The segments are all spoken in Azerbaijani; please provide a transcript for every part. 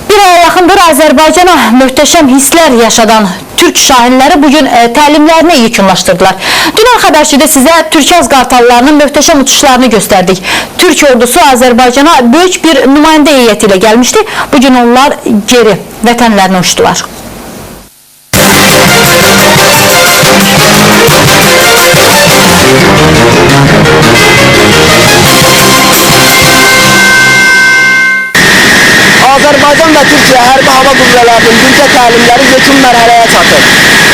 Bir aya yaxındır Azərbaycana möhtəşəm hisslər yaşadan Türk şahinləri bugün təlimlərini yekunlaşdırdılar. Dünən xəbərçidə sizə Türkaz qartallarının möhtəşəm uçuşlarını göstərdik. Türk ordusu Azərbaycana böyük bir nümayəndə heyəti ilə gəlmişdi. Bugün onlar geri vətənlərinə uçdular. Azərbaycan və Türkiyə Hərbi Hava Qüvvələrinin birgə təlimləri yekun mərhələyə çatır.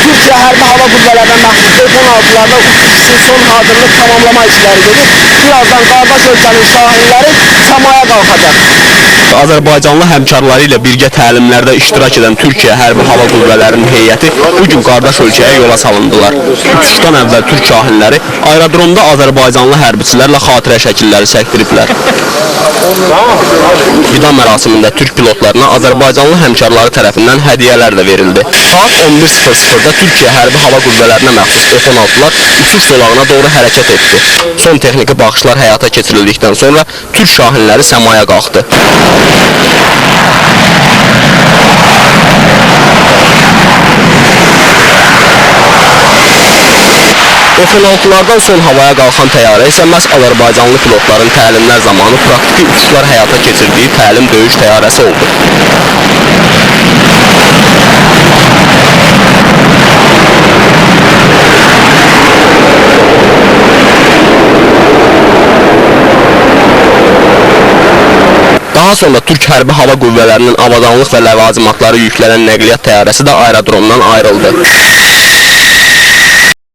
Türkiyə Hərbi Hava Qüvvələrinin məxsus F-16'larda uçuş üçün son hazırlıq tamamlama işləri gedir. Birazdan qardaş ölkənin şahinləri səmaya qalxacaq. Azərbaycanlı həmkarları ilə birgə təlimlərdə iştirak edən Türkiyə Hərbi Hava Qüvvələrinin heyəti bugün qardaş ölkəyə yola salındılar. Uçuşdan əvvəl Türk şahinləri aerodromda Azərbaycanlı hərbiçilərlə xatirə şəkilləri çəkdiriblər. Vida mərasimində Türk pilotlarına Azərbaycanlı həmkarları tərəfindən hədiyyələr də verildi. Saat 11:00-da Türkiyə Hərbi Hava Qüvvələrinə məxsus F-16'lar uçuş zolağına doğru hərəkət etdi. Son texniki baxışlar həyata keçirildikdən sonra Türk şahinləri səmaya qalxdı. F-16'lardan son havaya qalxan təyyarə isə məhz Azərbaycanlı pilotların təlimlər zamanı praktiki uçuşlar həyata keçirdiyi təlim döyüş təyyarəsi oldu. Daha sonra Türk Hərbi Hava Qüvvələrinin avadanlıq və ləvazimatları yüklənən nəqliyyat təyyarəsi də aerodromdan ayrıldı.